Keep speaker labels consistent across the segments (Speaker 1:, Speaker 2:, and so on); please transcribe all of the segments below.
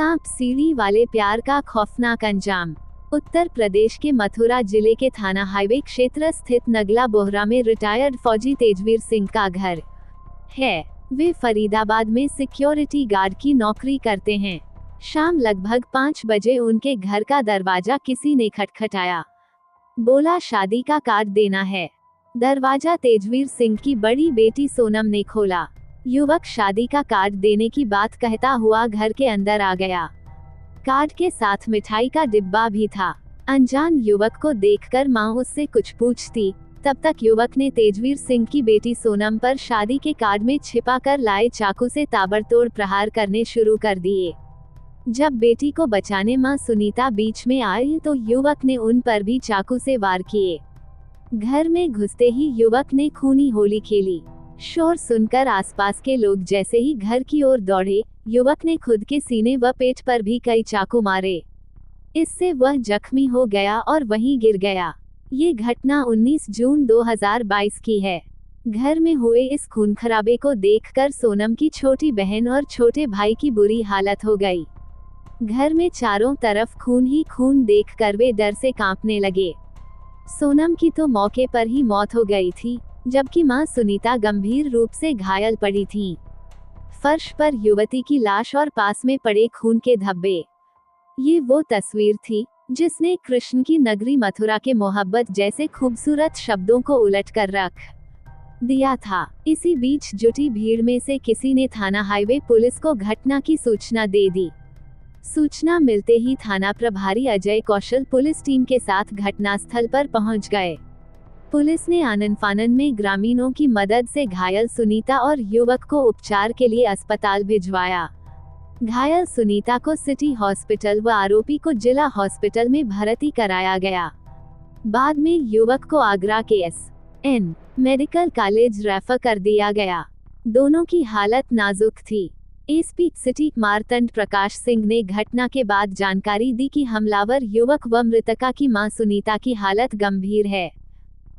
Speaker 1: सांप सीढ़ी वाले प्यार का खौफनाक अंजाम। उत्तर प्रदेश के मथुरा जिले के थाना हाईवे क्षेत्र स्थित नगला बोहरा में रिटायर्ड फौजी तेजवीर सिंह का घर है। वे फरीदाबाद में सिक्योरिटी गार्ड की नौकरी करते हैं। शाम लगभग 5 बजे उनके घर का दरवाजा किसी ने खटखटाया। बोला शादी का कार्ड देना है। दरवाजा तेजवीर सिंह की बड़ी बेटी सोनम ने खोला। युवक शादी का कार्ड देने की बात कहता हुआ घर के अंदर आ गया। कार्ड के साथ मिठाई का डिब्बा भी था। अनजान युवक को देखकर मां उससे कुछ पूछती, तब तक युवक ने तेजवीर सिंह की बेटी सोनम पर शादी के कार्ड में छिपा कर लाए चाकू से ताबड़तोड़ प्रहार करने शुरू कर दिए। जब बेटी को बचाने मां सुनीता बीच में आई तो युवक ने उन पर भी चाकू से वार किए। घर में घुसते ही युवक ने खूनी होली खेली। शोर सुनकर आसपास के लोग जैसे ही घर की ओर दौड़े, युवक ने खुद के सीने व पेट पर भी कई चाकू मारे। इससे वह जख्मी हो गया और वहीं गिर गया। ये घटना 19 जून 2022 की है। घर में हुए इस खूनखराबे को देखकर सोनम की छोटी बहन और छोटे भाई की बुरी हालत हो गई। घर में चारों तरफ खून ही खून देखकर वे डर से कांपने लगे। सोनम की तो मौके पर ही मौत हो गई थी, जबकि मां सुनीता गंभीर रूप से घायल पड़ी थीं। फर्श पर युवती की लाश और पास में पड़े खून के धब्बे। ये वो तस्वीर थी जिसने कृष्ण की नगरी मथुरा के मोहब्बत जैसे खूबसूरत शब्दों को उलट कर रख दिया था। इसी बीच जुटी भीड़ में से किसी ने थाना हाईवे पुलिस को घटना की सूचना दे दी। सूचना मिलते ही थाना प्रभारी अजय कौशल पुलिस टीम के साथ घटनास्थल पर पहुंच गए। पुलिस ने आनन फानन में ग्रामीणों की मदद से घायल सुनीता और युवक को उपचार के लिए अस्पताल भिजवाया। घायल सुनीता को सिटी हॉस्पिटल व आरोपी को जिला हॉस्पिटल में भर्ती कराया गया। बाद में युवक को आगरा के एस.एन. मेडिकल कॉलेज रेफर कर दिया गया। दोनों की हालत नाजुक थी। एसपी सिटी मार्तंड प्रकाश सिंह ने घटना के बाद जानकारी दी कि हमलावर युवक व मृतका की मां सुनीता की हालत गंभीर है,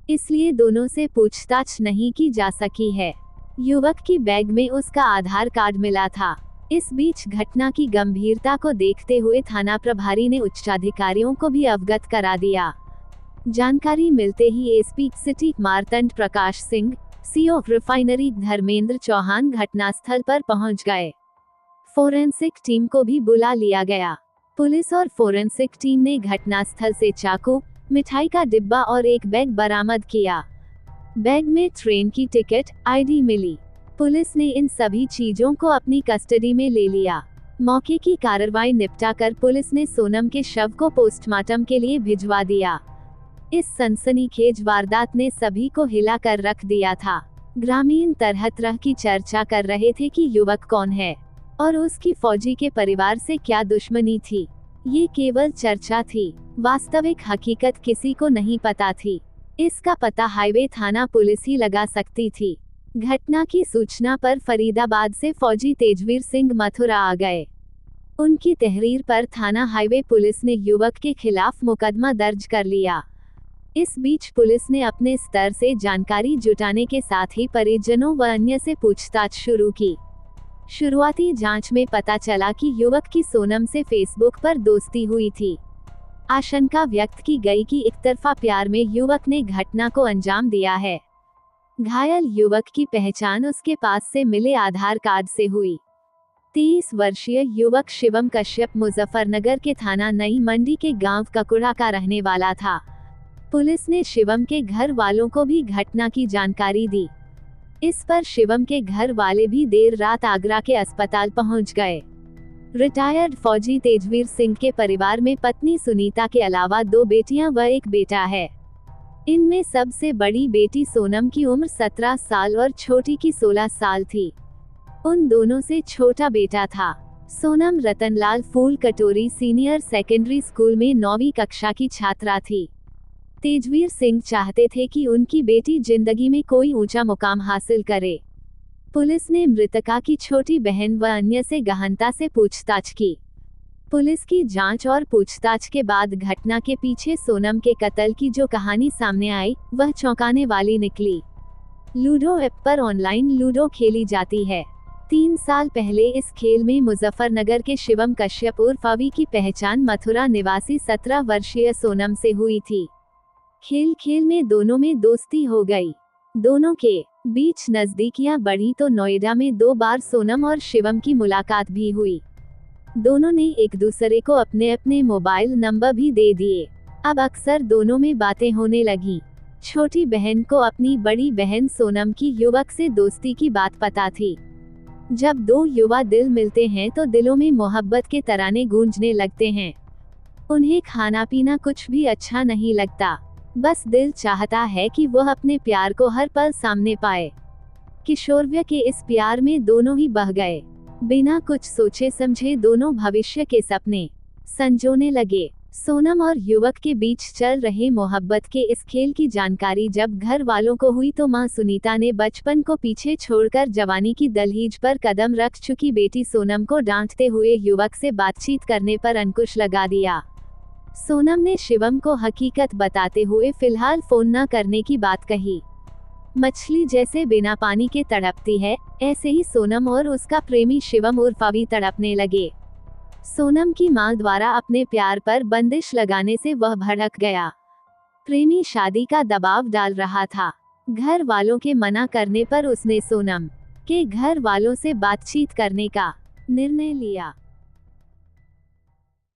Speaker 1: इसलिए दोनों से पूछताछ नहीं की जा सकी है। युवक की बैग में उसका आधार कार्ड मिला था। इस बीच घटना की गंभीरता को देखते हुए थाना प्रभारी ने उच्चाधिकारियों को भी अवगत करा दिया। जानकारी मिलते ही SP city Martand Prakash Singh, CO refinery Dharmendra Chauhan घटनास्थल पर पहुंच गए। फोरेंसिक टीम को भी बुला लिया गया। पुलिस और फोरेंसिक टीम ने घटनास्थल से चाकू, मिठाई का डिब्बा और एक बैग बरामद किया। बैग में ट्रेन की टिकट, आईडी मिली। पुलिस ने इन सभी चीजों को अपनी कस्टडी में ले लिया। मौके की कार्रवाई निपटाकर पुलिस ने सोनम के शव को पोस्टमार्टम के लिए भिजवा दिया। इस सनसनीखेज वारदात ने सभी को हिला कर रख दिया था। ग्रामीण तरह तरह की चर्चा कर रहे थे कि युवक कौन है और उसकी फौजी के परिवार से क्या दुश्मनी थी। ये केवल चर्चा थी, वास्तविक हकीकत किसी को नहीं पता थी। इसका पता हाईवे थाना पुलिस ही लगा सकती थी। घटना की सूचना पर फरीदाबाद से फौजी तेजवीर सिंह मथुरा आ गए। उनकी तहरीर पर थाना हाईवे पुलिस ने युवक के खिलाफ मुकदमा दर्ज कर लिया। इस बीच पुलिस ने अपने स्तर से जानकारी जुटाने के साथ ही परिजनों व अन्य से पूछताछ शुरू की। शुरुआती जांच में पता चला कि युवक की सोनम से फेसबुक पर दोस्ती हुई थी। आशंका व्यक्त की गई कि एकतरफा प्यार में युवक ने घटना को अंजाम दिया है। घायल युवक की पहचान उसके पास से मिले आधार कार्ड से हुई। 30 वर्षीय युवक शिवम कश्यप मुजफ्फरनगर के थाना नई मंडी के गांव ककुड़ा का रहने वाला था। पुलिस ने शिवम के घर वालों को भी घटना की जानकारी दी। इस पर शिवम के घर वाले भी देर रात आगरा के अस्पताल पहुंच गए। रिटायर्ड फौजी तेजवीर सिंह के परिवार में पत्नी सुनीता के अलावा 2 बेटियां व 1 बेटा है। इनमें सबसे बड़ी बेटी सोनम की उम्र 17 साल और छोटी की 16 साल थी। उन दोनों से छोटा बेटा था। सोनम रतनलाल फूल कटोरी सीनियर सेकेंडरी स्कूल में 9वीं कक्षा की छात्रा थी। तेजवीर सिंह चाहते थे कि उनकी बेटी जिंदगी में कोई ऊंचा मुकाम हासिल करे। पुलिस ने मृतका की छोटी बहन व अन्य से गहनता से पूछताछ की। पुलिस की जांच और पूछताछ के बाद घटना के पीछे सोनम के कत्ल की जो कहानी सामने आई, वह चौंकाने वाली निकली। लूडो ऐप पर ऑनलाइन लूडो खेली जाती है। 3 साल पहले इस खेल में मुजफ्फरनगर के शिवम कश्यप उर्फ अवी की पहचान मथुरा निवासी 17 वर्षीय सोनम से हुई थी। खेल खेल में दोनों में दोस्ती हो गई। दोनों के बीच नजदीकियां बढ़ी तो नोएडा में 2 बार सोनम और शिवम की मुलाकात भी हुई। दोनों ने एक दूसरे को अपने अपने मोबाइल नंबर भी दे दिए। अब अक्सर दोनों में बातें होने लगी। छोटी बहन को अपनी बड़ी बहन सोनम की युवक से दोस्ती की बात पता थी। जब 2 युवा दिल मिलते हैं तो दिलों में मोहब्बत के तराने गूंजने लगते हैं। उन्हें खाना पीना कुछ भी अच्छा नहीं लगता, बस दिल चाहता है कि वह अपने प्यार को हर पल सामने पाए। किशोरव्य के इस प्यार में दोनों ही बह गए। बिना कुछ सोचे समझे दोनों भविष्य के सपने संजोने लगे। सोनम और युवक के बीच चल रहे मोहब्बत के इस खेल की जानकारी जब घर वालों को हुई तो मां सुनीता ने बचपन को पीछे छोड़कर जवानी की दहलीज पर कदम रख चुकी बेटी सोनम को डांटते हुए युवक से बातचीत करने पर अंकुश लगा दिया। सोनम ने शिवम को हकीकत बताते हुए फिलहाल फोन न करने की बात कही। मछली जैसे बिना पानी के तड़पती है, ऐसे ही सोनम और उसका प्रेमी शिवम उर्फ अवी तड़पने लगे। सोनम की मां द्वारा अपने प्यार पर बंदिश लगाने से वह भड़क गया। प्रेमी शादी का दबाव डाल रहा था। घर वालों के मना करने पर उसने सोनम के घर वालों से बातचीत करने का निर्णय लिया।